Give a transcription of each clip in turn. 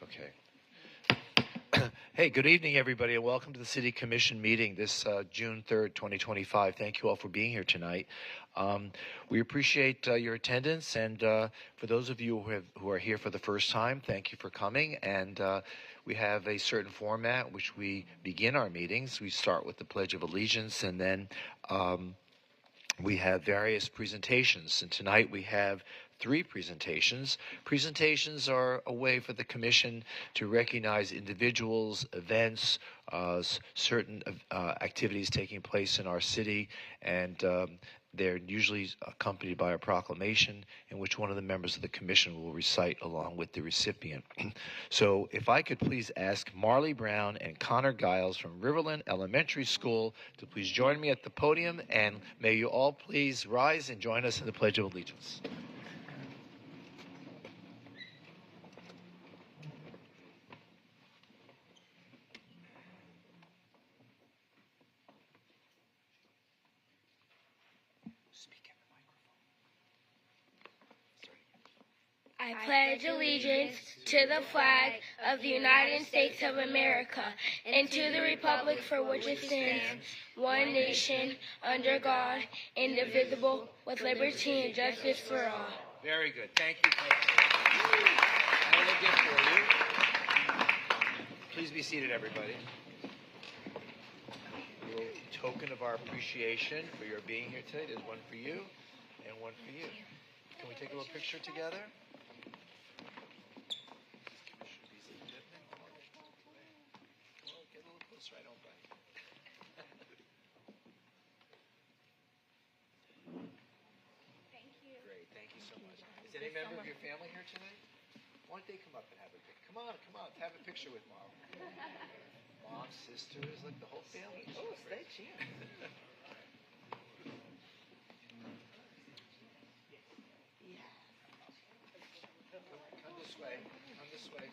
Okay. Hey, good evening, everybody, and welcome to the City Commission meeting this June 3rd, 2025. Thank you all for being here tonight. We appreciate your attendance, and for those of you who are here for the first time, thank you for coming. And we have a certain format in which we begin our meetings. We start with the Pledge of Allegiance, and then we have various presentations. And tonight we have 3 presentations. Presentations are a way for the Commission to recognize individuals, events, certain activities taking place in our city, and they're usually accompanied by a proclamation in which one of the members of the Commission will recite along with the recipient. So if I could please ask Marley Brown and Connor Giles from Riverland Elementary School to please join me at the podium, and may you all please rise and join us in the Pledge of Allegiance. I pledge allegiance to the flag of the United States of America and to the republic for which it stands, one nation, under God, indivisible, with liberty and justice for all. Very good. Thank you. I have a gift for you. Please be seated, everybody. A little token of our appreciation for your being here today. There's one for you and one for you. Can we take a little picture together? Right on, Brian. Thank you. Great, thank you so much. Is any member of your family here tonight? Why don't they come up and have a picture? Come on, have a picture with Mom. Mom, sisters, like the whole family. Oh, stay here. Come this way. Come this way.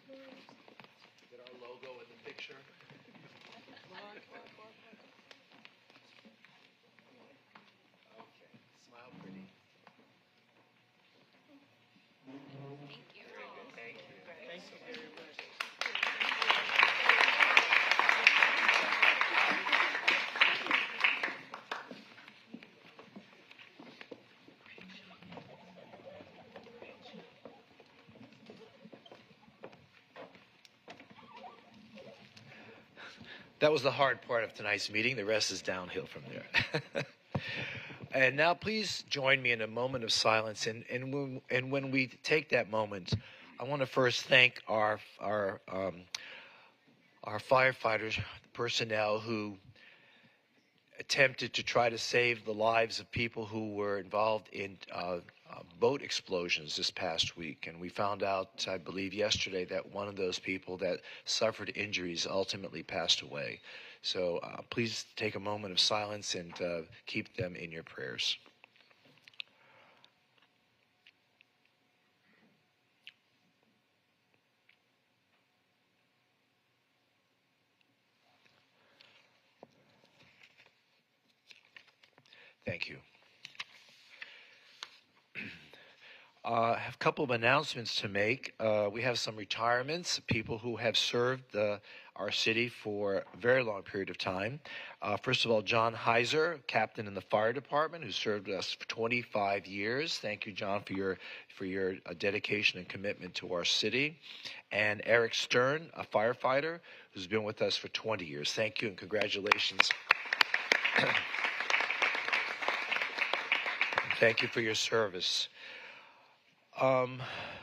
Get our logo in the picture. Come on. Okay, smile pretty. Thank you. Very good, thank you. Thank you very much. That was the hard part of tonight's meeting. The rest is downhill from there. And now please join me in a moment of silence. And when we take that moment, I want to first thank our firefighters, personnel who attempted to try to save the lives of people who were involved in boat explosions this past week. And we found out, I believe yesterday, that one of those people that suffered injuries ultimately passed away. So please take a moment of silence and keep them in your prayers. Thank you. I have a couple of announcements to make. We have some retirements, people who have served our city for a very long period of time. First of all, John Heiser, captain in the fire department, who served us for 25 years. Thank you, John, for your dedication and commitment to our city. And Eric Stern, a firefighter, who's been with us for 20 years. Thank you and congratulations. Thank you for your service.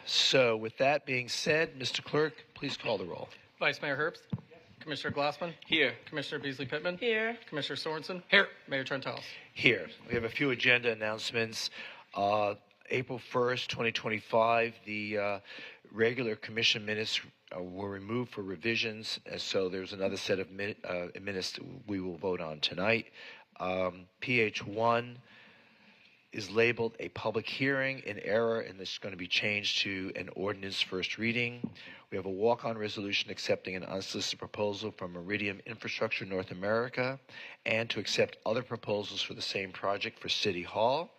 So with that being said, Mr. Clerk, please call the roll. Vice Mayor Herbst. Yes. Commissioner Glassman. Here. Commissioner Beasley-Pittman. Here. Commissioner Sorensen. Here. Mayor Trentalis. Here. We have a few agenda announcements. April 1st, 2025, the regular commission minutes were removed for revisions, and so there's another set of minutes we will vote on tonight. PH1 is labeled a public hearing in error, and this is going to be changed to an ordinance first reading. We have a walk-on resolution accepting an unsolicited proposal from Meridian Infrastructure North America and to accept other proposals for the same project for City Hall.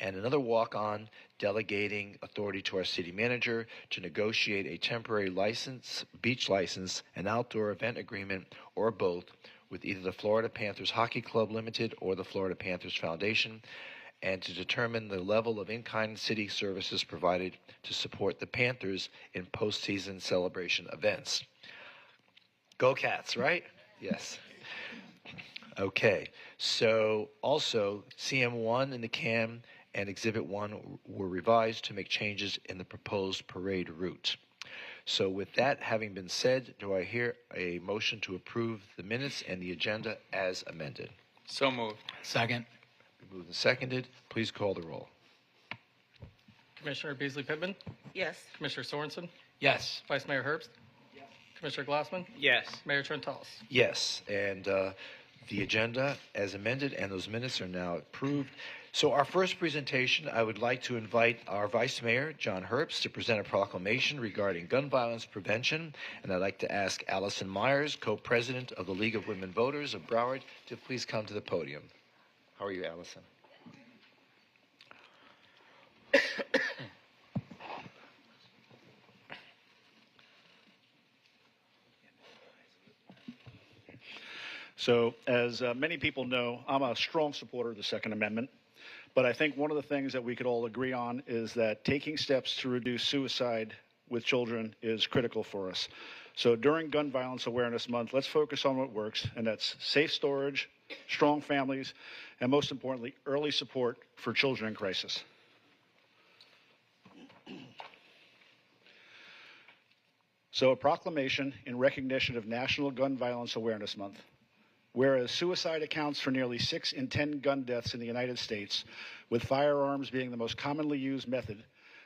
and another walk-on delegating authority to our city manager to negotiate a temporary license, beach license, an outdoor event agreement, or both with either the Florida Panthers Hockey Club Limited or the Florida Panthers Foundation, and to determine the level of in-kind city services provided to support the Panthers in postseason celebration events. Go Cats, right? Yes. Okay, so also CM1 and the CAM and Exhibit 1 were revised to make changes in the proposed parade route. So with that having been said, do I hear a motion to approve the minutes and the agenda as amended? So moved. Second. Moved and seconded. Please call the roll. Commissioner Beasley Pittman, Yes. Commissioner Sorensen, Yes. Vice Mayor Herbst, Commissioner Glassman, Yes. Mayor Trentalis. Yes, and the agenda as amended and those minutes are now approved. So our first presentation, I would like to invite our Vice Mayor, John Herbst, to present a proclamation regarding gun violence prevention. And I'd like to ask Allison Myers, Co-President of the League of Women Voters of Broward, to please come to the podium. How are you, Allison? So, as many people know, I'm a strong supporter of the Second Amendment. But I think one of the things that we could all agree on is that taking steps to reduce suicide with children is critical for us. So during Gun Violence Awareness Month, let's focus on what works, and that's safe storage, strong families, and most importantly, early support for children in crisis. So a proclamation in recognition of National Gun Violence Awareness Month. Whereas suicide accounts for nearly 6 in 10 gun deaths in the United States, with firearms being the most commonly used method,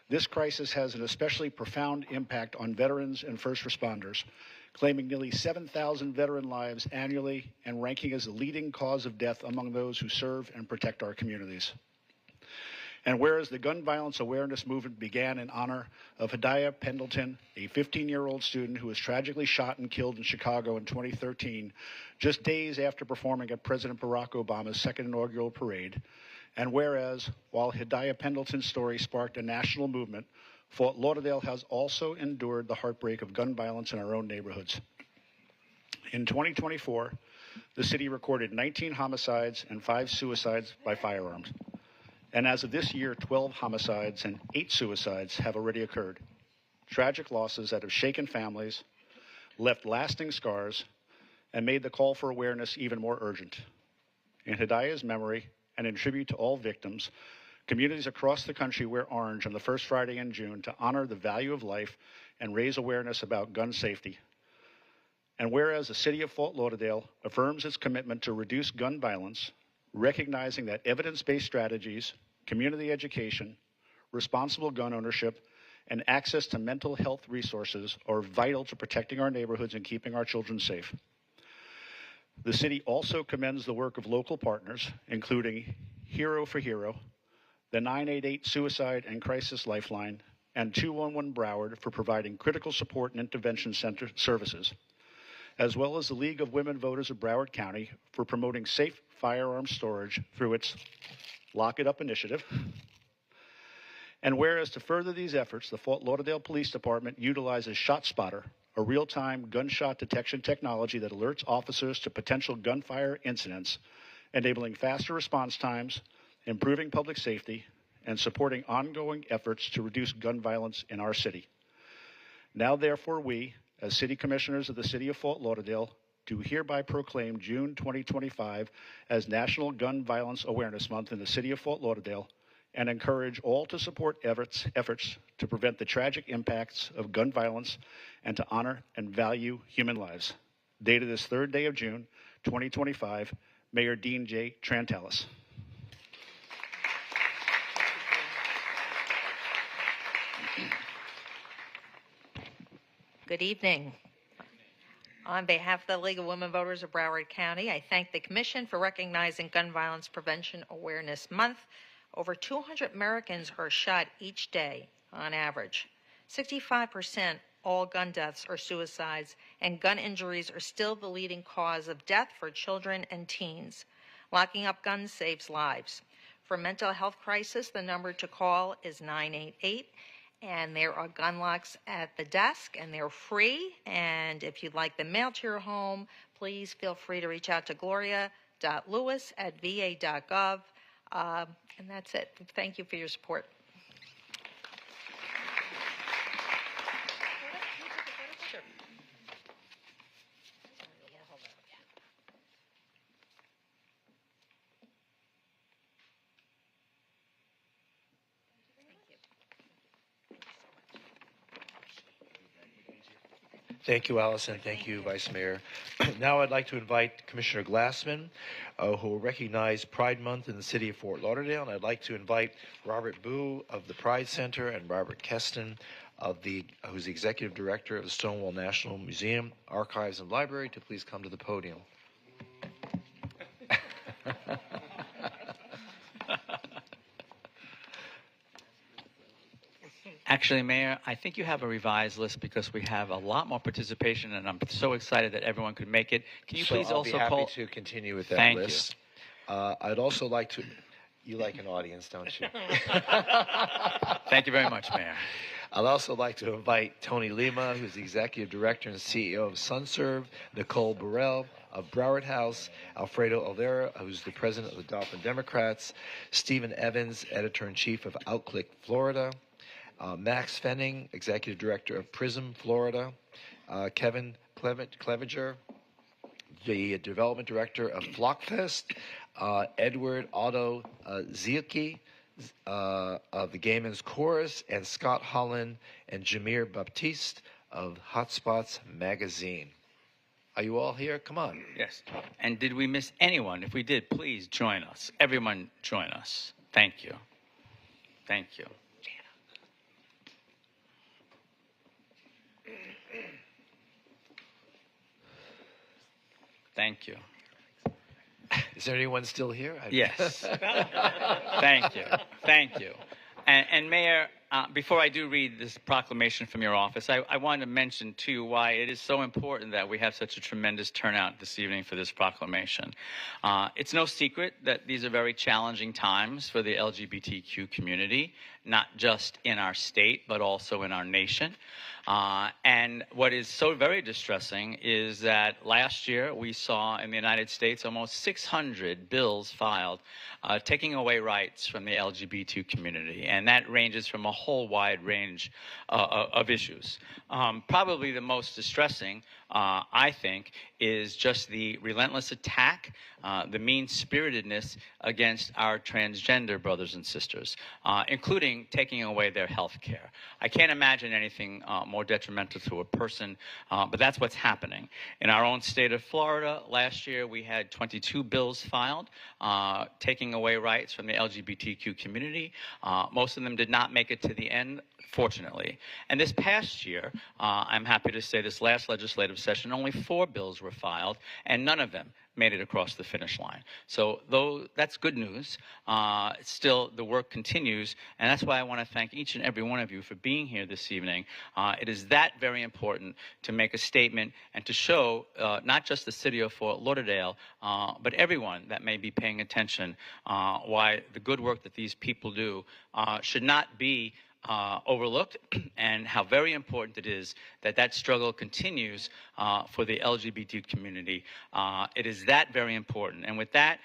this crisis has an especially profound impact on veterans and first responders, claiming nearly 7,000 veteran lives annually and ranking as the leading cause of death among those who serve and protect our communities. And whereas the gun violence awareness movement began in honor of Hidayah Pendleton, a 15-year-old student who was tragically shot and killed in Chicago in 2013, just days after performing at President Barack Obama's second inaugural parade, and whereas, while Hidayah Pendleton's story sparked a national movement, Fort Lauderdale has also endured the heartbreak of gun violence in our own neighborhoods. In 2024, the city recorded 19 homicides and 5 suicides by firearms. And as of this year, 12 homicides and 8 suicides have already occurred. Tragic losses that have shaken families, left lasting scars, and made the call for awareness even more urgent. In Hidayah's memory, and in tribute to all victims, communities across the country wear orange on the first Friday in June to honor the value of life and raise awareness about gun safety. And whereas the city of Fort Lauderdale affirms its commitment to reduce gun violence, recognizing that evidence-based strategies, community education, responsible gun ownership, and access to mental health resources are vital to protecting our neighborhoods and keeping our children safe. The city also commends the work of local partners, including Hero for Hero, the 988 Suicide and Crisis Lifeline, and 211 Broward for providing critical support and intervention center services, as well as the League of Women Voters of Broward County for promoting safe firearm storage through its Lock It Up initiative. And whereas to further these efforts, the Fort Lauderdale Police Department utilizes ShotSpotter, a real-time gunshot detection technology that alerts officers to potential gunfire incidents, enabling faster response times, improving public safety, and supporting ongoing efforts to reduce gun violence in our city. Now, therefore, we, as City Commissioners of the City of Fort Lauderdale, do hereby proclaim June 2025 as National Gun Violence Awareness Month in the City of Fort Lauderdale, and encourage all to support efforts to prevent the tragic impacts of gun violence and to honor and value human lives. Dated this 3rd day of June, 2025, Mayor Dean J. Trentalis. Good evening. On behalf of the League of Women Voters of Broward County, I thank the Commission for recognizing Gun Violence Prevention Awareness Month. Over 200 Americans are shot each day on average. 65% all gun deaths are suicides, and gun injuries are still the leading cause of death for children and teens. Locking up guns saves lives. For mental health crisis, the number to call is 988. And there are gun locks at the desk, and they're free. And if you'd like them mailed to your home, please feel free to reach out to gloria.lewis@va.gov. And that's it. Thank you for your support. Thank you, Allison. Thank you, Vice Mayor. Now I'd like to invite Commissioner Glassman, who will recognize Pride Month in the city of Fort Lauderdale. And I'd like to invite Robert Boo of the Pride Center and Robert Keston, who's the Executive Director of the Stonewall National Museum, Archives, and Library, to please come to the podium. Actually, Mayor, I think you have a revised list because we have a lot more participation, and I'm so excited that everyone could make it. Can you please also I'll be call? happy to continue with that Thank list. I'd also like to. You like an audience, don't you? Thank you very much, Mayor. I'd also like to invite Tony Lima, who's the Executive Director and CEO of SunServe, Nicole Burrell of Broward House, Alfredo Olvera, who's the President of the Dolphin Democrats, Stephen Evans, Editor-in-Chief of Outclick, Florida, Max Fenning, Executive Director of Prism, Florida, Kevin Clevenger, the Development Director of Flockfest, Edward Otto Zielke of the Gaymen's Chorus, and Scott Holland and Jameer Baptiste of Hotspots Magazine. Are you all here? Come on. Yes. And did we miss anyone? If we did, please join us. Everyone join us. Thank you. Thank you. Thank you. Is there anyone still here? Yes. Thank you. Thank you. And Mayor, before I do read this proclamation from your office, I want to mention, too, why it is so important that we have such a tremendous turnout this evening for this proclamation. It's no secret that these are very challenging times for the LGBTQ community, not just in our state, but also in our nation. And what is so very distressing is that last year we saw in the United States almost 600 bills filed taking away rights from the LGBT community. And that ranges from a whole wide range of issues. Probably the most distressing, I think, is just the relentless attack, the mean-spiritedness against our transgender brothers and sisters, including taking away their health care. I can't imagine anything more detrimental to a person, but that's what's happening. In our own state of Florida, last year we had 22 bills filed taking away rights from the LGBTQ community. Most of them did not make it to the end, fortunately. And this past year, I'm happy to say this last legislative session, only 4 bills were filed, and none of them made it across the finish line. So though that's good news, still the work continues, and that's why I want to thank each and every one of you for being here this evening. It is that very important to make a statement and to show not just the city of Fort Lauderdale, but everyone that may be paying attention why the good work that these people do should not be overlooked, and how very important it is that that struggle continues for the LGBT community. It is that very important. And with that,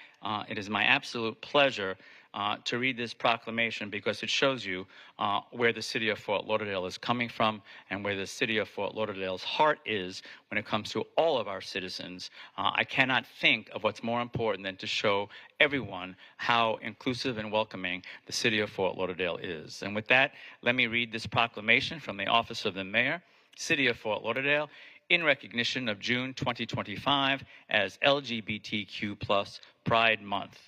it is my absolute pleasure to read this proclamation, because it shows you where the city of Fort Lauderdale is coming from and where the city of Fort Lauderdale's heart is when it comes to all of our citizens. I cannot think of what's more important than to show everyone how inclusive and welcoming the city of Fort Lauderdale is. And with that, let me read this proclamation from the Office of the Mayor, City of Fort Lauderdale, in recognition of June 2025 as LGBTQ+ Pride Month.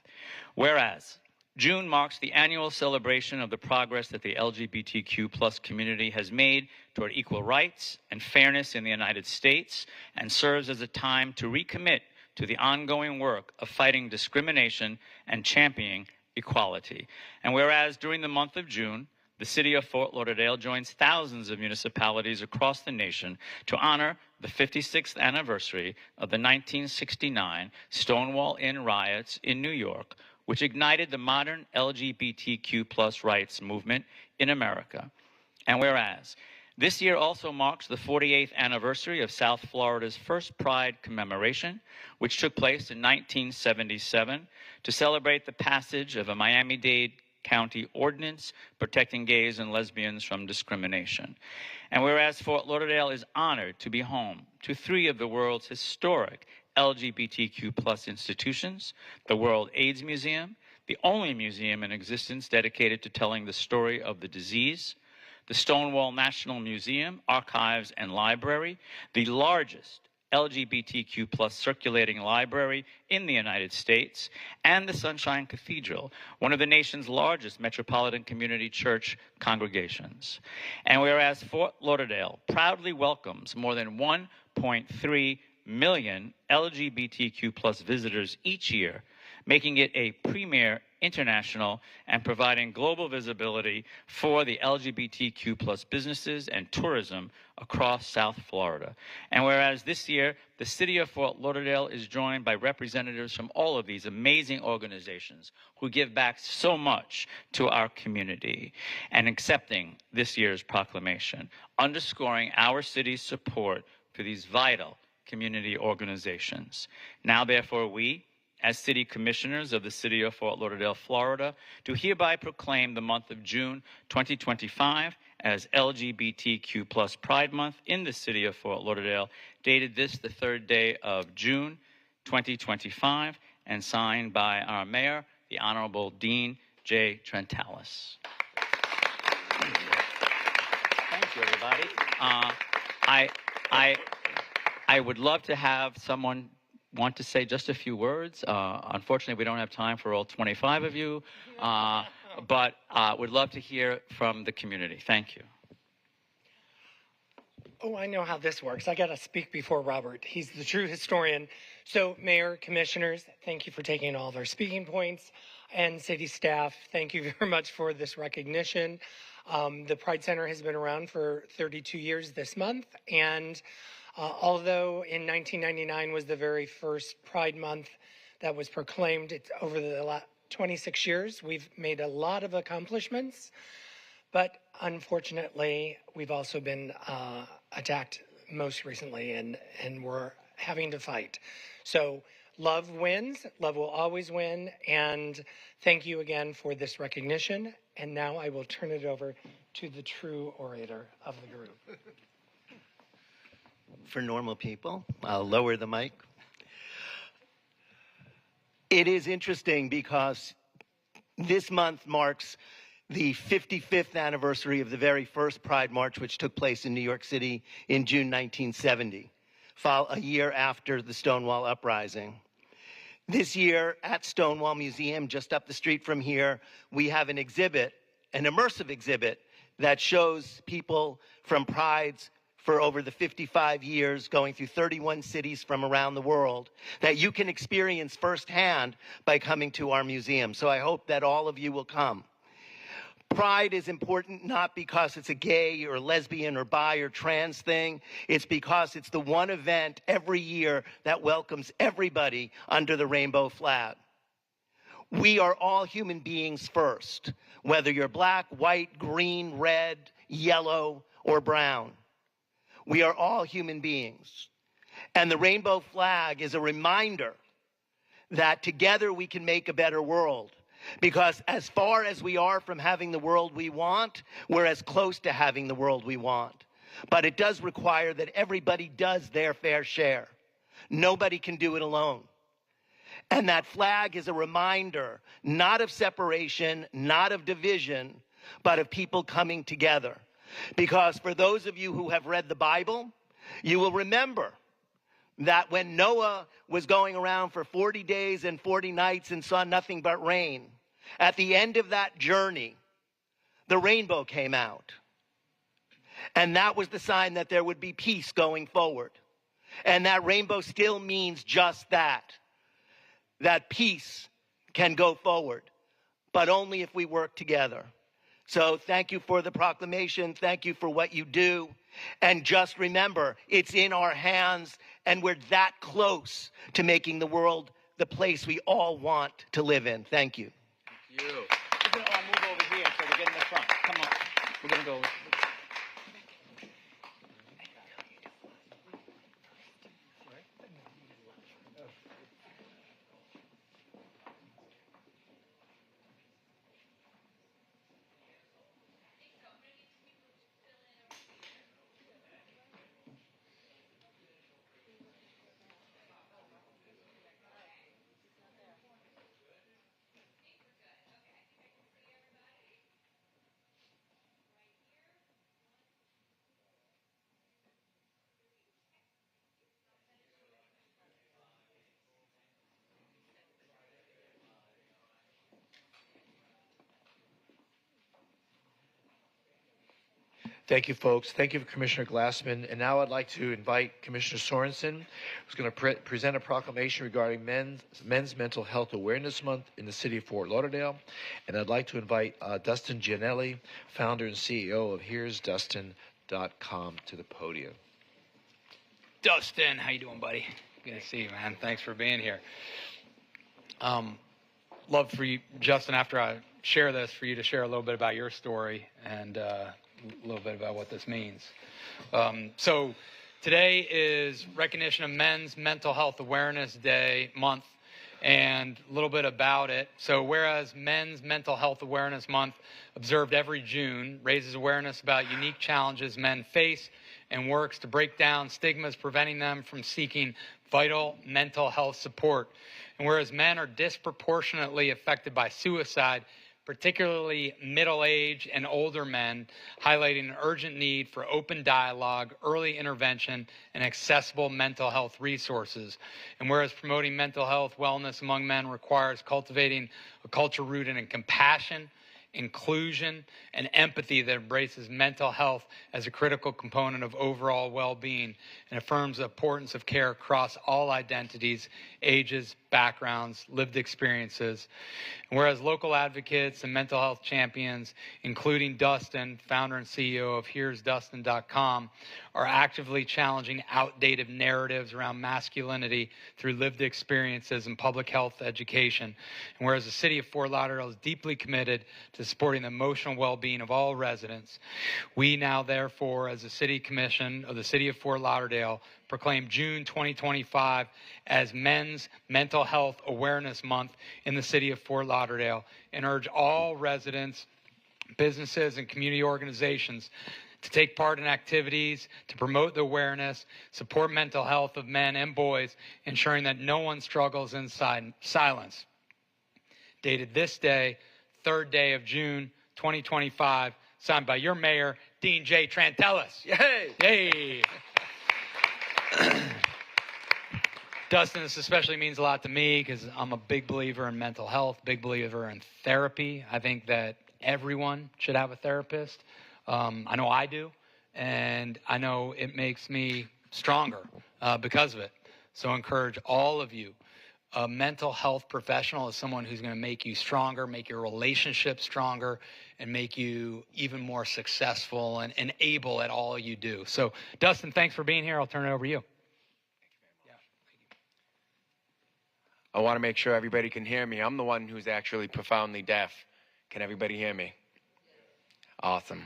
Whereas June marks the annual celebration of the progress that the LGBTQ+ community has made toward equal rights and fairness in the United States, and serves as a time to recommit to the ongoing work of fighting discrimination and championing equality. And whereas during the month of June, the city of Fort Lauderdale joins thousands of municipalities across the nation to honor the 56th anniversary of the 1969 Stonewall Inn riots in New York. which ignited the modern LGBTQ+ rights movement in America. And whereas this year also marks the 48th anniversary of South Florida's first Pride commemoration, which took place in 1977 to celebrate the passage of a Miami-Dade County ordinance protecting gays and lesbians from discrimination. And whereas Fort Lauderdale is honored to be home to 3 of the world's historic LGBTQ+ institutions, the World AIDS Museum, the only museum in existence dedicated to telling the story of the disease, the Stonewall National Museum, Archives, and Library, the largest LGBTQ+ circulating library in the United States, and the Sunshine Cathedral, one of the nation's largest metropolitan community church congregations. And whereas Fort Lauderdale proudly welcomes more than 1.3 million LGBTQ+ visitors each year, making it a premier international and providing global visibility for the LGBTQ+ businesses and tourism across South Florida. And whereas this year, the city of Fort Lauderdale is joined by representatives from all of these amazing organizations who give back so much to our community, and accepting this year's proclamation, underscoring our city's support for these vital community organizations. Now, therefore, we, as City Commissioners of the City of Fort Lauderdale, Florida, do hereby proclaim the month of June 2025 as LGBTQ+ Pride Month in the City of Fort Lauderdale, dated this, the 3rd day of June 2025, and signed by our Mayor, the Honorable Dean J. Trentalis. Thank you, everybody. I would love to have someone want to say just a few words. Unfortunately, we don't have time for all 25 of you, but would love to hear from the community. Thank you. Oh, I know how this works. I got to speak before Robert. He's the true historian. So, Mayor, Commissioners, thank you for taking all of our speaking points. And city staff, thank you very much for this recognition. The Pride Center has been around for 32 years this month, and although in 1999 was the very first Pride Month that was proclaimed, it's over the last 26 years, we've made a lot of accomplishments, but unfortunately, we've also been attacked most recently, and we're having to fight. So love wins, love will always win, and thank you again for this recognition. And now I will turn it over to the true orator of the group. For normal people, I'll lower the mic. It is interesting because this month marks the 55th anniversary of the very first Pride March, which took place in New York City in June 1970, a year after the Stonewall Uprising. This year at Stonewall Museum, just up the street from here, we have an exhibit, an immersive exhibit, that shows people from Prides for over the 55 years, going through 31 cities from around the world, that you can experience firsthand by coming to our museum. So I hope that all of you will come. Pride is important not because it's a gay or lesbian or bi or trans thing. It's because it's the one event every year that welcomes everybody under the rainbow flag. We are all human beings first, whether you're black, white, green, red, yellow, or brown. We are all human beings. And the rainbow flag is a reminder that together we can make a better world. Because as far as we are from having the world we want, we're as close to having the world we want. But it does require that everybody does their fair share. Nobody can do it alone. And that flag is a reminder, not of separation, not of division, but of people coming together. Because for those of you who have read the Bible, you will remember that when Noah was going around for 40 days and 40 nights and saw nothing but rain, at the end of that journey, the rainbow came out. And that was the sign that there would be peace going forward. And that rainbow still means just that peace can go forward, but only if we work together. So thank you for the proclamation. Thank you for what you do. And just remember, it's in our hands, and we're that close to making the world the place we all want to live in. Thank you. You. We're going to all move over here so we're getting in the front. Come on. We're going to go. Thank you, folks. Thank you, Commissioner Glassman. And now I'd like to invite Commissioner Sorensen, who's going to present a proclamation regarding Men's Mental Health Awareness Month in the city of Fort Lauderdale. And I'd like to invite Dustin Gianelli, founder and CEO of Here'sDustin.com, to the podium. Dustin, how you doing, buddy? Good to see you, man. Thanks for being here. Love for you, Justin, after I share this, for you to share a little bit about your story and a little bit about what this means. So today is recognition of Men's Mental Health Awareness Day month, and a little bit about it. So whereas Men's Mental Health Awareness Month, observed every June, raises awareness about unique challenges men face and works to break down stigmas preventing them from seeking vital mental health support. And whereas men are disproportionately affected by suicide, particularly middle-aged and older men, highlighting an urgent need for open dialogue, early intervention, and accessible mental health resources. And whereas promoting mental health wellness among men requires cultivating a culture rooted in compassion, inclusion, and empathy that embraces mental health as a critical component of overall well-being and affirms the importance of care across all identities, ages, backgrounds, lived experiences. And whereas local advocates and mental health champions, including Dustin, founder and CEO of Here'sDustin.com, are actively challenging outdated narratives around masculinity through lived experiences and public health education. And whereas the city of Fort Lauderdale is deeply committed to supporting the emotional well-being of all residents, we now therefore, as the City Commission of the City of Fort Lauderdale, proclaim June 2025 as Men's Mental Health Awareness Month in the city of Fort Lauderdale, and urge all residents, businesses, and community organizations to take part in activities to promote the awareness, support mental health of men and boys, ensuring that no one struggles in silence. Dated this day, 3rd day of June 2025, signed by your mayor, Dean J. Trantellis. Yay! Yay! Dustin, this especially means a lot to me because I'm a big believer in mental health, big believer in therapy. I think that everyone should have a therapist. I know I do, and I know it makes me stronger because of it. So I encourage all of you. A mental health professional is someone who's going to make you stronger, make your relationship stronger, and make you even more successful and able at all you do. So, Dustin, thanks for being here. I'll turn it over to you. I want to make sure everybody can hear me. I'm the one who's actually profoundly deaf. Can everybody hear me? Awesome.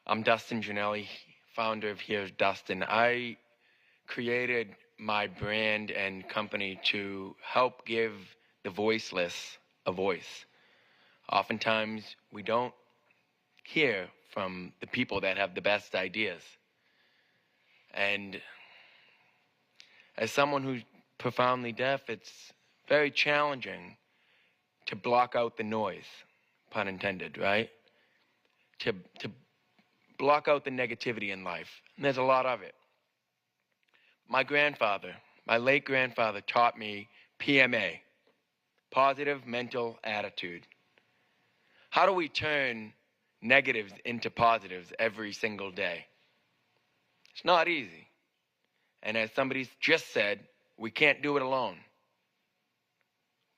I'm Dustin Gianelli, founder of Here's Dustin. I created my brand and company to help give the voiceless a voice. Oftentimes, we don't hear from the people that have the best ideas. And as someone who's profoundly deaf, it's very challenging to block out the noise, pun intended, right? To block out the negativity in life. And there's a lot of it. My grandfather, my late grandfather, taught me PMA, positive mental attitude. How do we turn negatives into positives every single day? It's not easy. And as somebody just said, we can't do it alone.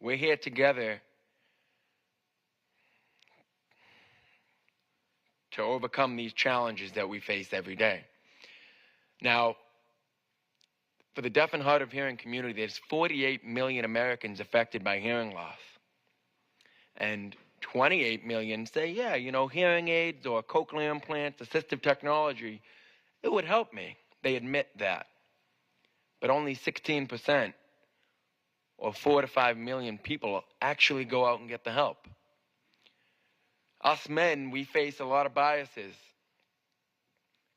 We're here together to overcome these challenges that we face every day. Now, for the deaf and hard of hearing community, there's 48 million Americans affected by hearing loss. And 28 million say, yeah, hearing aids or cochlear implants, assistive technology, it would help me. They admit that. But only 16%, or 4 to 5 million people, actually go out and get the help. Us men, we face a lot of biases.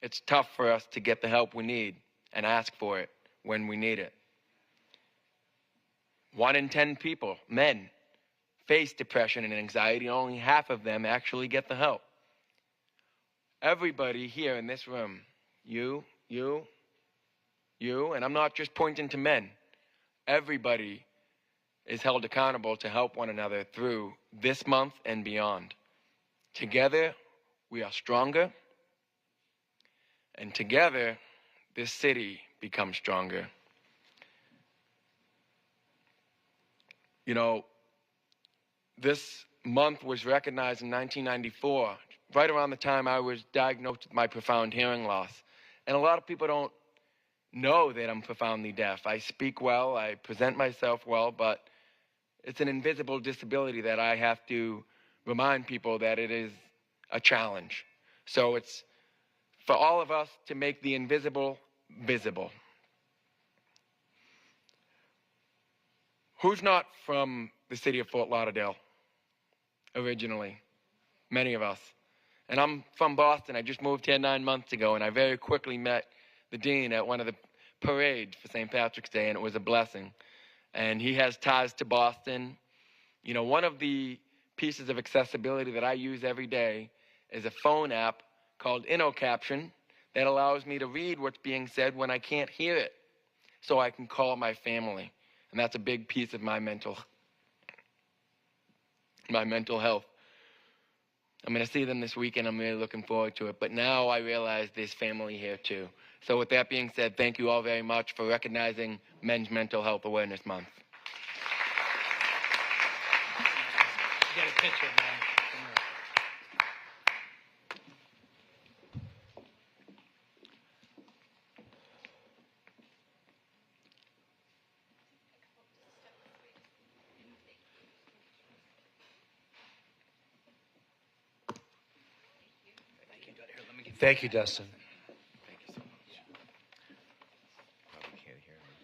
It's tough for us to get the help we need and ask for it when we need it. 1 in 10 people, men, face depression and anxiety, and only half of them actually get the help. Everybody here in this room, you, and I'm not just pointing to men, everybody is held accountable to help one another through this month and beyond. Together, we are stronger, and together, this city becomes stronger. This month was recognized in 1994, right around the time I was diagnosed with my profound hearing loss. And a lot of people don't know that I'm profoundly deaf. I speak well, I present myself well, but it's an invisible disability that I have to remind people that it is a challenge. So it's for all of us to make the invisible visible. Who's not from the city of Fort Lauderdale originally? Many of us. And I'm from Boston. I just moved here 9 months ago, and I very quickly met the dean at one of the parades for St. Patrick's Day, and it was a blessing. And he has ties to Boston. One of the pieces of accessibility that I use every day is a phone app called InnoCaption that allows me to read what's being said when I can't hear it, so I can call my family. And that's a big piece of my mental health. I'm going to see them this weekend. I'm really looking forward to it. But now I realize there's family here too. So with that being said, thank you all very much for recognizing Men's Mental Health Awareness Month. Get a picture, man. Thank you, Dustin. Thank you so much. Probably can't hear me.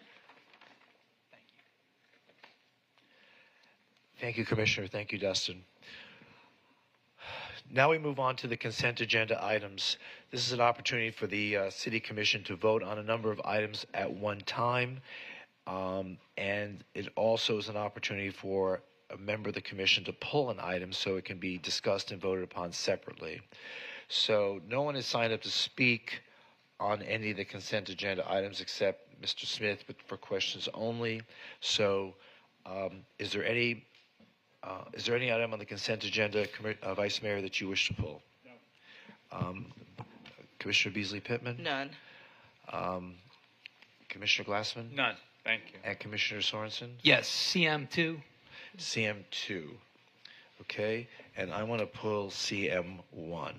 Thank you, Commissioner. Thank you, Dustin. Now we move on to the consent agenda items. This is an opportunity for the City Commission to vote on a number of items at one time. And it also is an opportunity for a member of the Commission to pull an item so it can be discussed and voted upon separately. So no one has signed up to speak on any of the consent agenda items except Mr. Smith, but for questions only. So is there any item on the consent agenda, Vice Mayor, that you wish to pull? No. Commissioner Beasley Pittman? None. Commissioner Glassman? None. Thank you. And Commissioner Sorensen? Yes, CM2. CM2. Okay, and I want to pull CM1.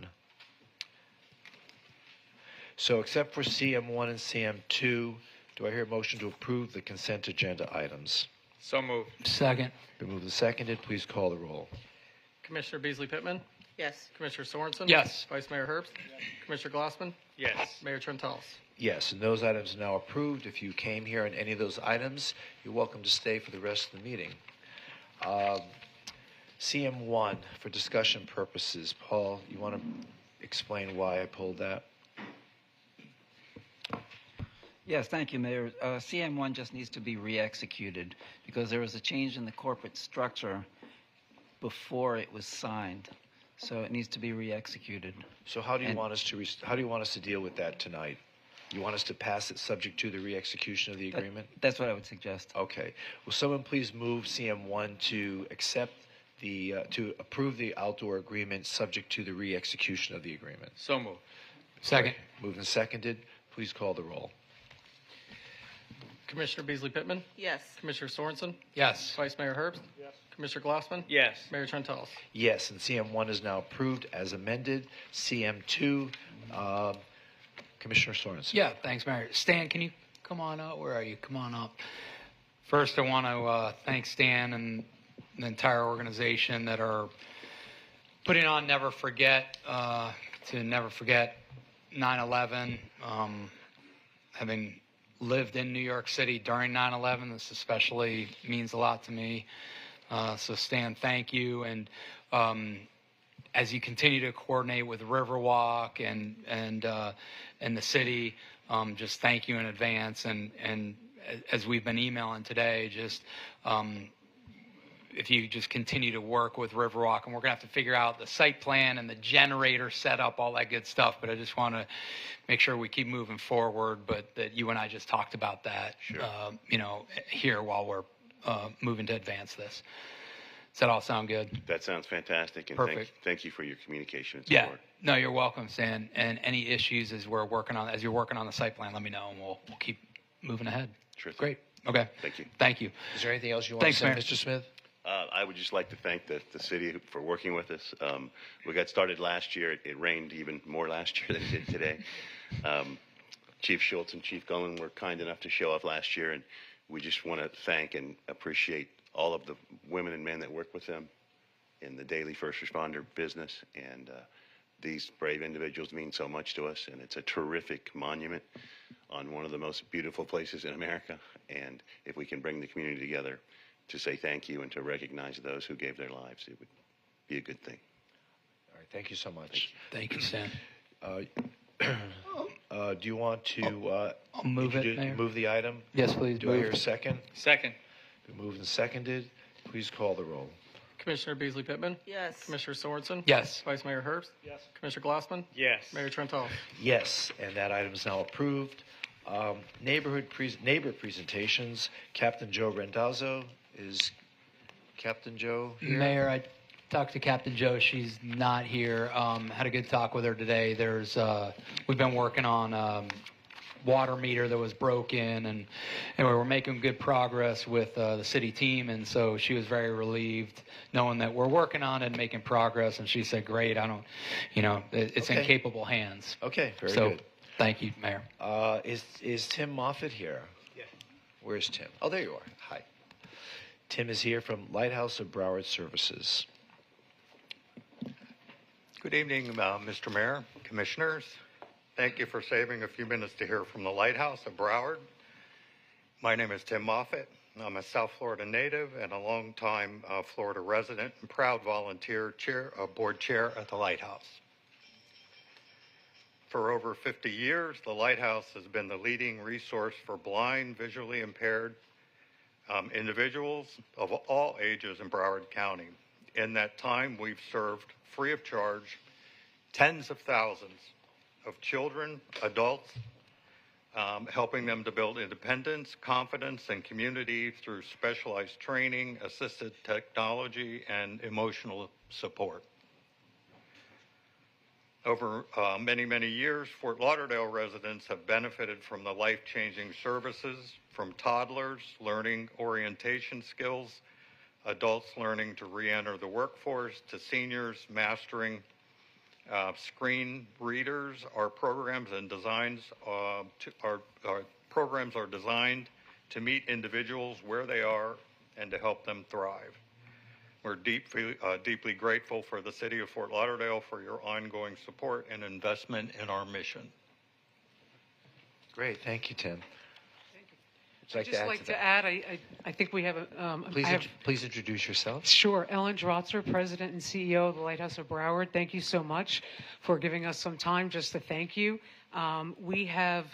So except for CM1 and CM2, do I hear a motion to approve the consent agenda items? So moved. Second. Been moved and seconded. Please call the roll. Commissioner Beasley Pittman? Yes. Commissioner Sorensen? Yes. Vice Mayor Herbst? Yes. Commissioner Glassman? Yes. Mayor Trentalis? Yes, and those items are now approved. If you came here on any of those items, you're welcome to stay for the rest of the meeting. CM1, for discussion purposes. Paul, you want to explain why I pulled that? Yes, thank you, Mayor. CM1 just needs to be re-executed because there was a change in the corporate structure before it was signed, so it needs to be re-executed. So how do you want us to deal with that tonight? You want us to pass it subject to the re-execution of the agreement? That's what I would suggest. Okay. Will someone please move CM1 to approve the outdoor agreement subject to the re-execution of the agreement? So moved. Second. Moved and seconded. Please call the roll. Commissioner Beasley Pittman? Yes. Commissioner Sorensen? Yes. Vice Mayor Herbst? Yes. Commissioner Glassman? Yes. Mayor Trentalis? Yes, and CM1 is now approved as amended. CM2, Commissioner Sorensen. Yeah, thanks, Mayor. Stan, can you come on up. Where are you? Come on up. First, I want to thank Stan and the entire organization that are putting on Never Forget, to never forget 9/11. Having lived in New York City during 9/11, this especially means a lot to me. So Stan, thank you. And as you continue to coordinate with Riverwalk and the city, just thank you in advance. And as we've been emailing today, just if you just continue to work with Riverwalk, and we're going to have to figure out the site plan and the generator setup, all that good stuff. But I just want to make sure we keep moving forward, but that you and I just talked about that, Sure. Here while we're moving to advance this. Does that all sound good? That sounds fantastic, and Perfect. thank you for your communication and Yeah. support. No, you're welcome, Stan. And any issues as you're working on the site plan, let me know, and we'll keep moving ahead. Sure thing. Great. Okay. Thank you. Thank you. Is there anything else you want Thanks, to say, Mayor. Mr. Smith? I would just like to thank the city for working with us. We got started last year. It rained even more last year than it did today. Chief Schultz and Chief Gullen were kind enough to show up last year, and we just want to thank and appreciate all of the women and men that work with them in the daily first responder business. And these brave individuals mean so much to us, and it's a terrific monument on one of the most beautiful places in America. And if we can bring the community together to say thank you and to recognize those who gave their lives, it would be a good thing. All right, thank you so much. Thank you, Stan. Do you want to I'll move it, Mayor. move the item? Yes, please. Do I hear a second? Second. Been moved and seconded. Please call the roll. Commissioner Beasley Pittman? Yes. Commissioner Sorensen? Yes. Vice Mayor Herbst? Yes. Commissioner Glassman? Yes. Mayor Trentalles? Yes, and that item is now approved. Neighbor presentations. Captain Joe Rendazzo. Is Captain Joe here? Mayor, I talked to Captain Joe. She's not here. Had a good talk with her today. We've been working on water meter that was broken, and anyway, we're making good progress with the city team, and so she was very relieved knowing that we're working on it and making progress. And she said, "Great, it's in Okay. capable hands." Okay, very So, good. thank you, Mayor. Is Tim Moffitt here? Yeah. Where's Tim? Oh, there you are. Hi. Tim is here from Lighthouse of Broward Services. Good evening, Mr. Mayor, Commissioners. Thank you for saving a few minutes to hear from the Lighthouse of Broward. My name is Tim Moffitt. I'm a South Florida native and a longtime Florida resident and proud volunteer board chair at the Lighthouse. For over 50 years, the Lighthouse has been the leading resource for blind, visually impaired individuals of all ages in Broward County. In that time, we've served free of charge tens of thousands of children, adults, helping them to build independence, confidence, and community through specialized training, assisted technology, and emotional support. Over many, many years, Fort Lauderdale residents have benefited from the life-changing services from toddlers learning orientation skills, adults learning to re-enter the workforce, to seniors mastering screen readers. Our programs and designs our programs are designed to meet individuals where they are and to help them thrive. We're deeply grateful for the City of Fort Lauderdale for your ongoing support and investment in our mission. Great, thank you, Tim. I'd just like to add, I think we have a... Please introduce yourself. Sure. Ellen Drotzer, President and CEO of the Lighthouse of Broward. Thank you so much for giving us some time just to thank you. We have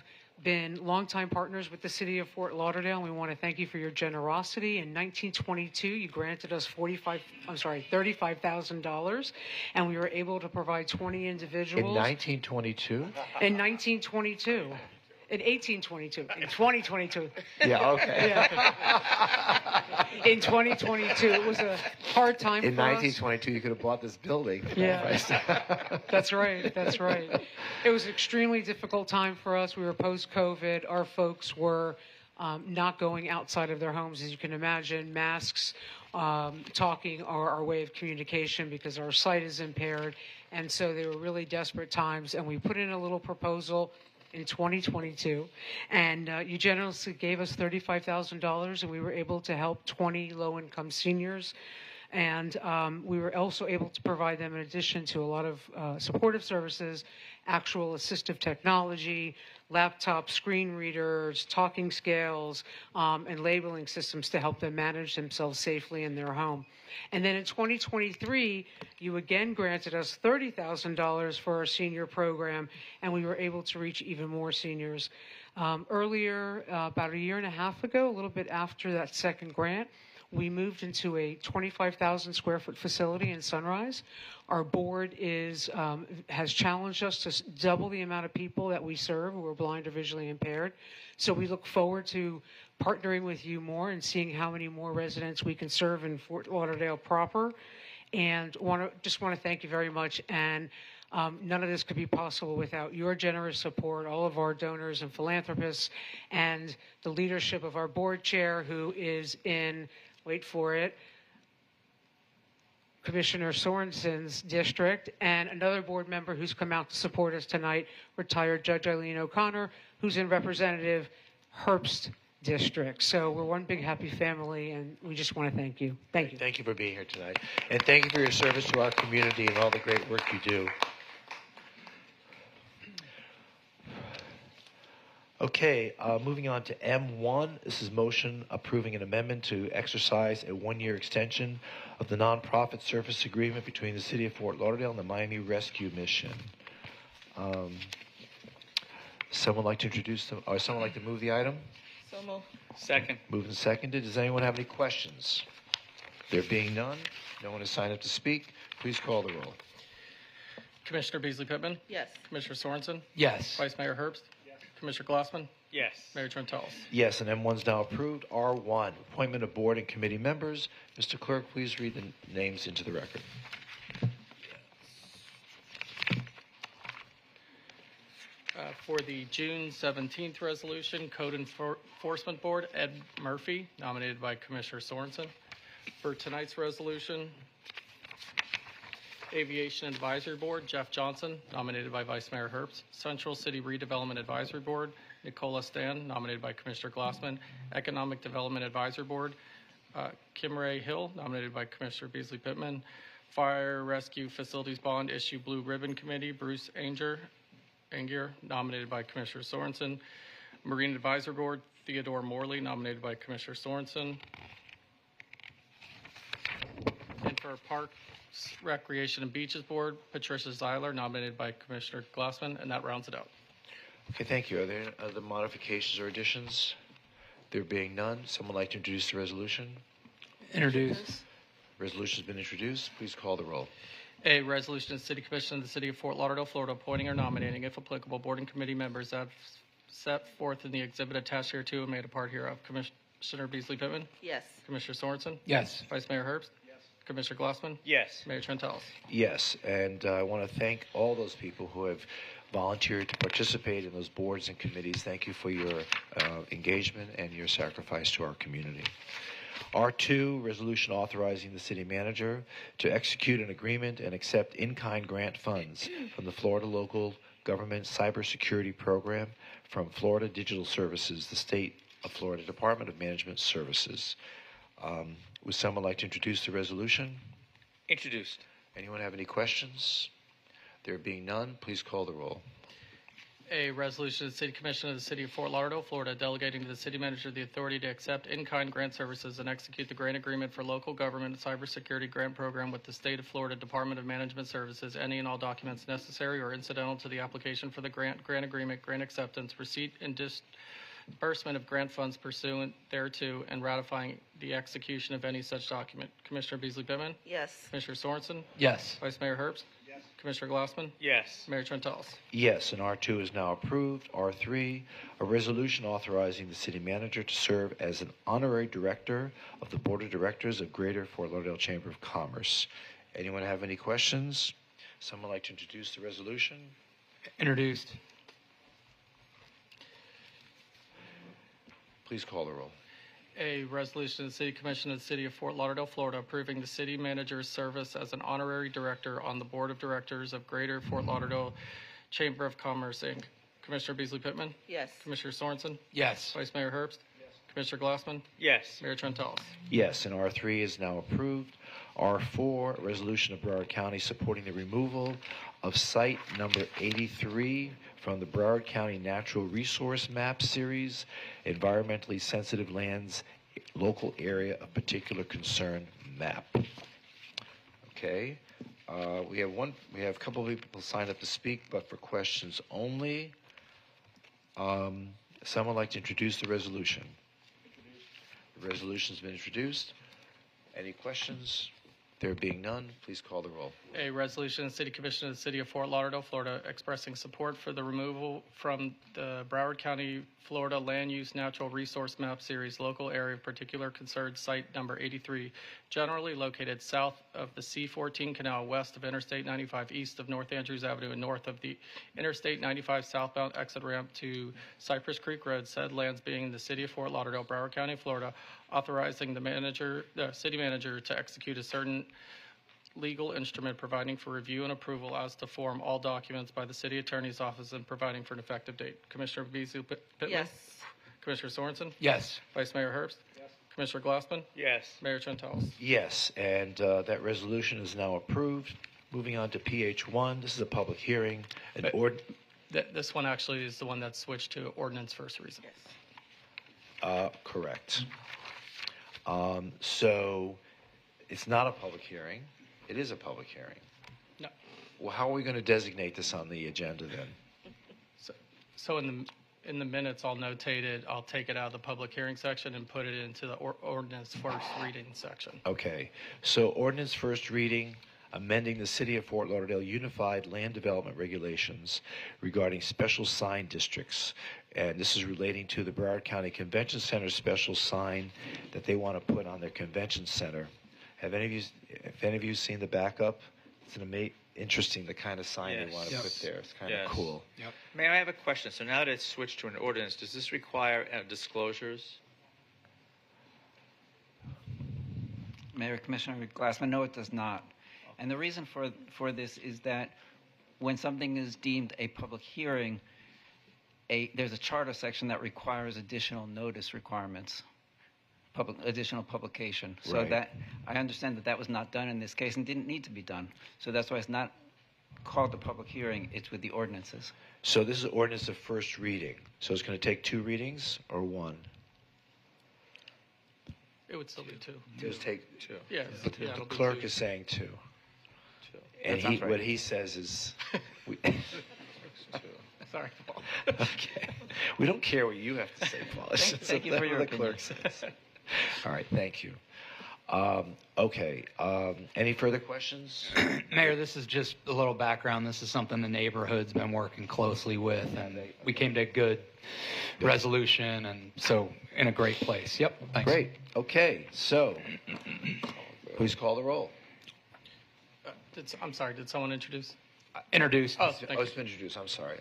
been longtime partners with the City of Fort Lauderdale, and we want to thank you for your generosity. In 1922, you granted us $35,000, and we were able to provide 20 individuals. In 1922? In 1922. In 1822. In 2022. Yeah, okay. Yeah. In 2022, it was a hard time In for 1922, you could have bought this building. Yeah. That's right. That's right. It was an extremely difficult time for us. We were post-COVID. Our folks were not going outside of their homes, as you can imagine. Masks, talking are our way of communication because our sight is impaired. And so they were really desperate times. And we put in a little proposal in 2022. And you generously gave us $35,000, and we were able to help 20 low-income seniors. And we were also able to provide them, in addition to a lot of supportive services, actual assistive technology, laptop screen readers, talking scales, and labeling systems to help them manage themselves safely in their home. And then in 2023, you again granted us $30,000 for our senior program, and we were able to reach even more seniors. Earlier, about a year and a half ago, a little bit after that second grant, we moved into a 25,000 square foot facility in Sunrise. Our board has challenged us to double the amount of people that we serve who are blind or visually impaired. So we look forward to partnering with you more and seeing how many more residents we can serve in Fort Lauderdale proper. And just want to thank you very much. And none of this could be possible without your generous support, all of our donors and philanthropists, and the leadership of our board chair, who is in, wait for it, Commissioner Sorensen's district, and another board member who's come out to support us tonight, retired Judge Eileen O'Connor, who's in Representative Herbst district. So we're one big happy family, and we just want to thank you. Thank you. Thank you for being here tonight. And thank you for your service to our community and all the great work you do. Okay, moving on to M1. This is motion approving an amendment to exercise a one-year extension of the nonprofit service agreement between the City of Fort Lauderdale and the Miami Rescue Mission. Someone like to introduce or someone like to move the item? So moved. Second. Moved and seconded. Does anyone have any questions? There being none, no one has signed up to speak. Please call the roll. Commissioner Beasley Pittman? Yes. Commissioner Sorensen? Yes. Vice Mayor Herbst? Yes. Commissioner Glassman? Yes. Mayor Trentalis? Yes, and M1's now approved. R1, appointment of board and committee members. Mr. Clerk, please read the names into the record. For the June 17th resolution, Code Enforcement Board, Ed Murphy, nominated by Commissioner Sorensen. For tonight's resolution, Aviation Advisory Board, Jeff Johnson, nominated by Vice Mayor Herbst. Central City Redevelopment Advisory Board, Nicola Stan, nominated by Commissioner Glassman. Economic Development Advisory Board, Kim Ray Hill, nominated by Commissioner Beasley Pittman. Fire Rescue Facilities Bond Issue Blue Ribbon Committee, Bruce Angier, nominated by Commissioner Sorensen. Marine Advisory Board, Theodore Morley, nominated by Commissioner Sorensen. And for Parks, Recreation and Beaches Board, Patricia Zeiler, nominated by Commissioner Glassman, and that rounds it out. Okay, thank you. Are there other modifications or additions? There being none, someone like to introduce the resolution? Introduced. Resolution's been introduced. Please call the roll. A resolution of the City Commission of the City of Fort Lauderdale, Florida, appointing or nominating, if applicable, board and committee members as set forth in the exhibit attached here to and made a part hereof. Commissioner Beasley Pittman? Yes. Commissioner Sorensen? Yes. Vice Mayor Herbst? Yes. Commissioner Glassman? Yes. Mayor Trentalis? Yes, and I want to thank all those people who have volunteered to participate in those boards and committees. Thank you for your engagement and your sacrifice to our community. R2, resolution authorizing the city manager to execute an agreement and accept in-kind grant funds from the Florida Local Government Cybersecurity Program from Florida Digital Services, the State of Florida Department of Management Services. Would someone like to introduce the resolution? Introduced. Anyone have any questions? There being none, please call the roll. A resolution of the City Commission of the City of Fort Lauderdale, Florida, delegating to the city manager the authority to accept in-kind grant services and execute the grant agreement for local government cybersecurity grant program with the State of Florida Department of Management Services, any and all documents necessary or incidental to the application for the grant agreement, grant acceptance, receipt and disbursement of grant funds pursuant thereto, and ratifying the execution of any such document. Commissioner Beasley Pittman? Yes. Commissioner Sorensen? Yes. Vice Mayor Herbst? Yes. Commissioner Glassman? Yes. Mayor Trentalis? Yes, and R2 is now approved. R3, a resolution authorizing the city manager to serve as an honorary director of the Board of Directors of Greater Fort Lauderdale Chamber of Commerce. Anyone have any questions? Someone like to introduce the resolution? Introduced. Please call the roll. A resolution of the City Commission of the City of Fort Lauderdale, Florida, approving the city manager's service as an honorary director on the Board of Directors of Greater Fort Lauderdale Chamber of Commerce, Inc. Commissioner Beasley Pittman, Yes. Commissioner Sorensen, Yes. Vice Mayor Herbst, Commissioner Glassman, Yes. Mayor Trentalis. Yes, and R3 is now approved. R4, a resolution of Broward County supporting the removal of site number 83 from the Broward County Natural Resource Map Series, environmentally sensitive lands, local area of particular concern map. Okay, we have a couple of people signed up to speak, but for questions only. Someone like to introduce the resolution? The resolution's been introduced. Any questions? There being none, please call the roll. A resolution of the City Commission of the City of Fort Lauderdale, Florida, expressing support for the removal from the Broward County, Florida Land Use Natural Resource Map Series, local area of particular concern, site number 83, generally located south of the C-14 Canal, west of Interstate 95, east of North Andrews Avenue, and north of the Interstate 95 southbound exit ramp to Cypress Creek Road, said lands being in the City of Fort Lauderdale, Broward County, Florida, authorizing the city manager to execute a certain legal instrument providing for review and approval as to form all documents by the city attorney's office and providing for an effective date. Commissioner Beasley Pittman? Yes. Commissioner Sorensen? Yes. Vice Mayor Herbst? Yes. Commissioner Glassman? Yes. Mayor Trentalis. Yes, and that resolution is now approved. Moving on to PH1, this is a public hearing. This one actually is the one that switched to ordinance first reading. Correct. So it's not a public hearing. It is a public hearing. No. Well, how are we going to designate this on the agenda then? So in the minutes, I'll notate it. I'll take it out of the public hearing section and put it into the ordinance first reading section. Okay. So ordinance first reading, amending the City of Fort Lauderdale Unified Land Development Regulations regarding special sign districts. And this is relating to the Broward County Convention Center special sign that they want to put on their convention center. Have any of you seen the backup? It's interesting, the kind of sign they want to put there. It's kind of cool. Yep. Mayor, I have a question. So now that it's switched to an ordinance, does this require disclosures? Mayor, Commissioner Glassman, no, it does not. And the reason for this is that when something is deemed a public hearing, there's a charter section that requires additional notice requirements, additional publication. So Right. that I understand that was not done in this case and didn't need to be done. So that's why it's not called the public hearing. It's with the ordinances. So this is ordinance of first reading. So it's going to take 2 readings or 1? It would still be 2. Just take 2. Yeah. The clerk is saying 2. And sounds right. what he says is, Sorry, Paul. okay. We don't care what you have to say, Paul. It's just Thank you for your the opinion. clerk says. All right, thank you. Okay. Any further questions? Mayor, this is just a little background. This is something the neighborhood's been working closely with, and we came to a good resolution, and so in a great place. Yep. Thanks. Great. Okay. So, please call the roll. I'm sorry, did someone introduce? Introduced. Oh, thank Oh, you. it's been introduced. I'm sorry.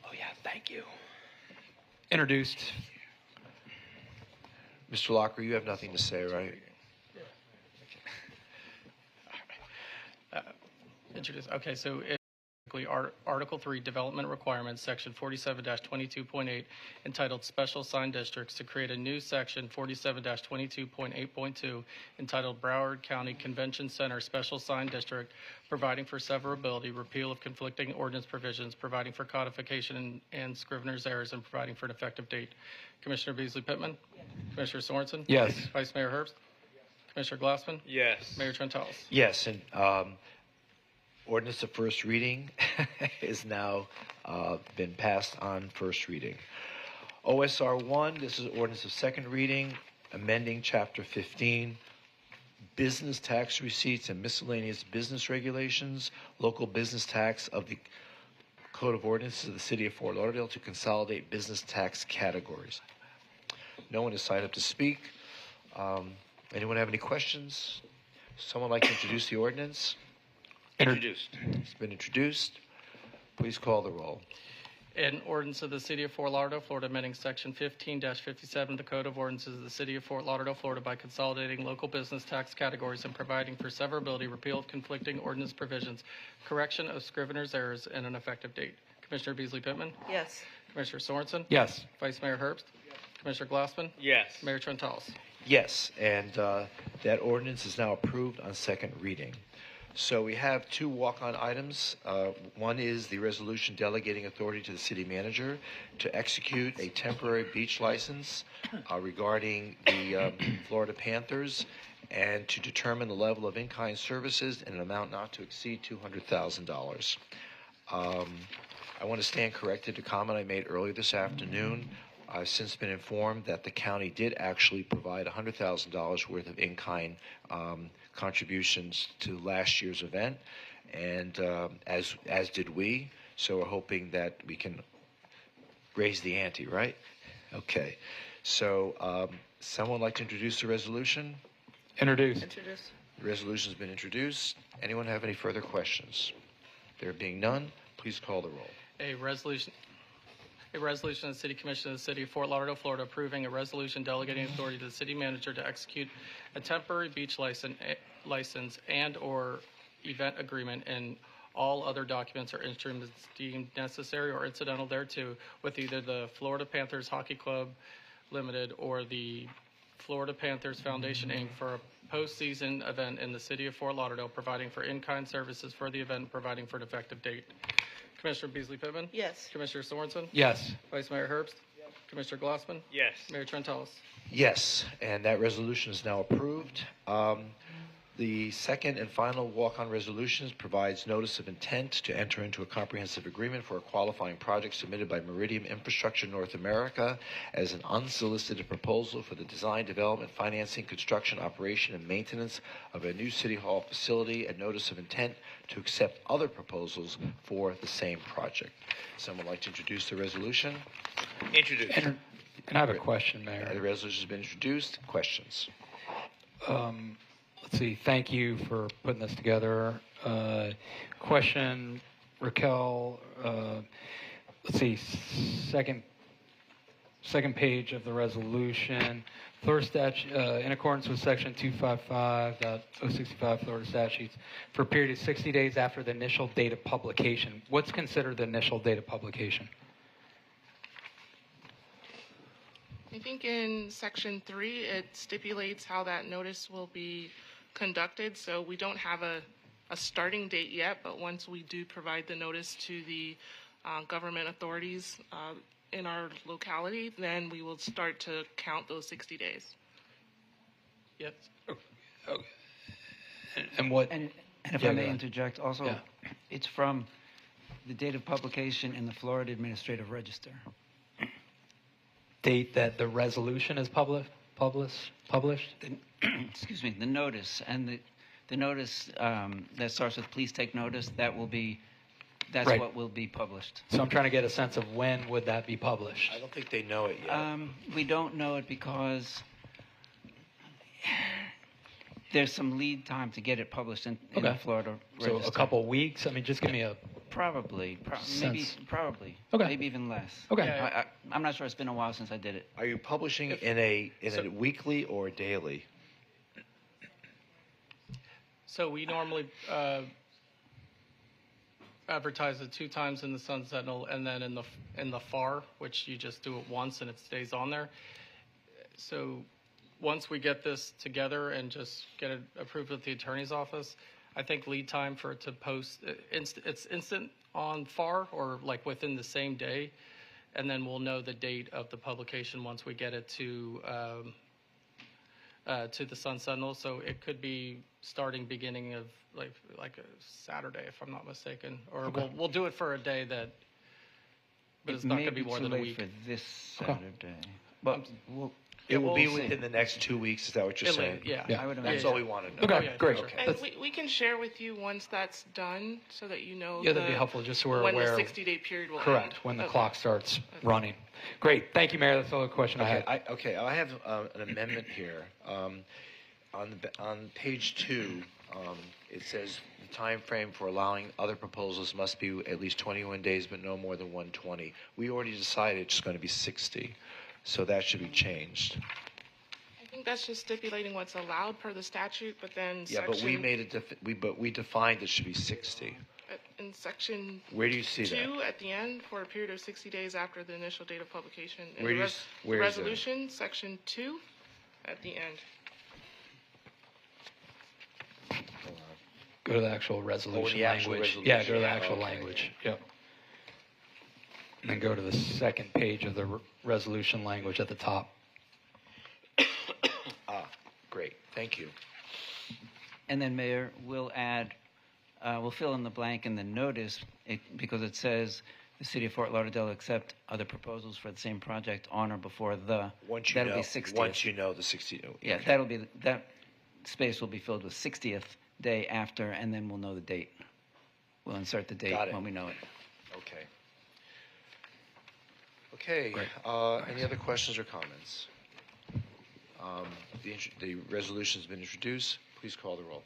Oh, yeah. Thank you. Introduced. Mr. Locker, you have nothing to say, right? Introduce. Okay, so Article 3, Development Requirements, Section 47-22.8, entitled Special Sign Districts, to create a new Section 47-22.8.2, entitled Broward County Convention Center Special Sign District, providing for severability, repeal of conflicting ordinance provisions, providing for codification and scrivener's errors, and providing for an effective date. Commissioner Beasley Pittman? Yes. Commissioner Sorensen? Yes. Vice Mayor Herbst? Commissioner Glassman? Yes. Mayor Trentalis. Yes, and ordinance of first reading is now been passed on first reading. OSR 1, this is ordinance of second reading, amending Chapter 15, business tax receipts and miscellaneous business regulations, local business tax of the Code of Ordinances of the City of Fort Lauderdale to consolidate business tax categories. No one has signed up to speak. Anyone have any questions? Someone like to introduce the ordinance? Introduced. It's been introduced. Please call the roll. An ordinance of the City of Fort Lauderdale, Florida, amending Section 15-57 of the Code of Ordinances of the City of Fort Lauderdale, Florida, by consolidating local business tax categories and providing for severability, repeal of conflicting ordinance provisions, correction of scrivener's errors, and an effective date. Commissioner Beasley Pittman, Yes. Commissioner Sorensen, Yes. Vice Mayor Herbst, Commissioner Glassman, Yes. Mayor Trentalis. Yes, and that ordinance is now approved on second reading. So we have two walk-on items. One is the resolution delegating authority to the city manager to execute a temporary beach license regarding the Florida Panthers and to determine the level of in-kind services in an amount not to exceed $200,000. I want to stand corrected to a comment I made earlier this afternoon. I've since been informed that the county did actually provide $100,000 worth of in-kind contributions to last year's event, and as did we. So we're hoping that we can raise the ante, right? Okay. So someone like to introduce the resolution? Introduced. The resolution's been introduced. Anyone have any further questions? There being none, please call the roll. A resolution of the City Commission of the City of Fort Lauderdale, Florida, approving a resolution delegating authority to the city manager to execute a temporary beach license and/or event agreement and all other documents or instruments deemed necessary or incidental thereto with either the Florida Panthers Hockey Club Limited or the Florida Panthers Foundation, Inc. for a postseason event in the City of Fort Lauderdale, providing for in-kind services for the event, providing for an effective date. Commissioner Beasley Pittman? Yes. Commissioner Sorensen? Yes. Vice Mayor Herbst? Commissioner Glassman? Yes. Mayor Trentalis. Yes, and that resolution is now approved. The second and final walk-on resolution provides notice of intent to enter into a comprehensive agreement for a qualifying project submitted by Meridian Infrastructure North America as an unsolicited proposal for the design, development, financing, construction, operation, and maintenance of a new City Hall facility, and notice of intent to accept other proposals for the same project. Someone like to introduce the resolution? Introduced. And I have a question, Mayor. The resolution has been introduced. Questions? Let's see. Thank you for putting this together. Question, Raquel. Let's see. Second page of the resolution. Florida statute, in accordance with Section 255.065 Florida statutes, for a period of 60 days after the initial date of publication. What's considered the initial date of publication? I think in Section 3, it stipulates how that notice will be conducted. So we don't have a starting date yet, but once we do provide the notice to the government authorities in our locality, then we will start to count those 60 days. Yes. Okay. And what? And if Yeah, I go may ahead. interject, also, Yeah. it's from the date of publication in the Florida Administrative Register. Date that the resolution is published? Excuse me, the notice, and the notice that starts with "please take notice," that's Right. what will be published. So I'm trying to get a sense of when would that be published? I don't think they know it yet. We don't know it because there's some lead time to get it published in the Florida So Register. a couple weeks? I mean, just give me a... Probably. Sense. Maybe even less. Okay. Yeah. I'm not sure. It's been a while since I did it. Are you publishing in a weekly or daily? So we normally advertise it 2 times in the Sun Sentinel and then in the FAR, which you just do it once and it stays on there. So once we get this together and just get it approved with the attorney's office, I think lead time for it to post, it's instant on FAR or like within the same day, and then we'll know the date of the publication once we get it to the Sun Sentinel. So it could be starting beginning of like a Saturday, if I'm not mistaken, or we'll do it for a day but it's not going to be more than a week. It may be too late for this Saturday, but It will be we'll see. within the next 2 weeks. Is that what you're saying? Yeah. I would That's imagine. all we want to know. Okay, great. Sure. And we can share with you once that's done so that you know Yeah, that'd be helpful, just so we're when aware. the 60-day period will Correct, end. when the Okay. clock starts running. Great. Thank you, Mayor. That's the only question I had. I have an amendment here. On page 2, it says the time frame for allowing other proposals must be at least 21 days, but no more than 120. We already decided it's going to be 60, so that should be changed. I think that's just stipulating what's allowed per the statute, but then Yeah, but we made it. We defined it should be 60. In section Where do you see that? 2 at the end, for a period of 60 days after the initial date of publication. In Where the do you where is that? resolution, section 2 at the end. Go to the actual resolution actual language. resolution. Yeah, go to the actual Okay. language. Yep. And then go to the second page of the resolution language at the top. Great. Thank you. And then, Mayor, we'll add, we'll fill in the blank in the notice because it says the City of Fort Lauderdale accept other proposals for the same project on or before the. Once you that'll know, be 60th. once you know the 60. Yeah, okay. that space will be filled with 60th day after, and then we'll know the date. We'll insert the date Got it. when we know it. Okay. Okay. Any other questions or comments? The resolution's been introduced. Please call the roll.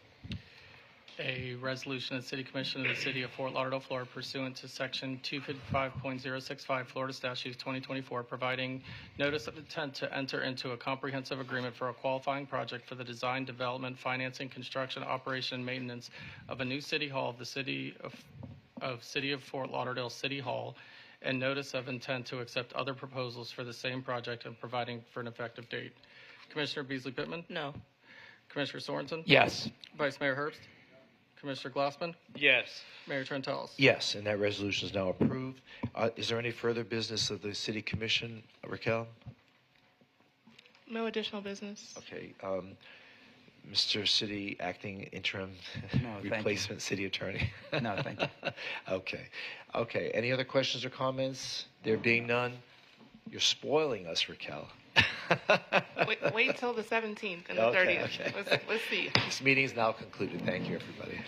A resolution of the City Commission of the City of Fort Lauderdale, Florida, pursuant to Section 255.065 Florida Statutes 2024, providing notice of intent to enter into a comprehensive agreement for a qualifying project for the design, development, financing, construction, operation, and maintenance of a new City Hall of the City of Fort Lauderdale City Hall, and notice of intent to accept other proposals for the same project and providing for an effective date. Commissioner Beasley Pittman? No. Commissioner Sorensen? Yes. Vice Mayor Herbst? Commissioner Glassman? Yes. Mayor Trentalis? Yes, and that resolution is now approved. Is there any further business of the City Commission, Raquel? No additional business. Okay. Mr. City Acting Interim No, thank you. Replacement City Attorney. No, thank you. Okay. Okay. Any other questions or comments? There being none, you're spoiling us, Raquel. Wait till the 17th and the Okay, 30th. okay. Let's see. This meeting is now concluded. Thank you, everybody.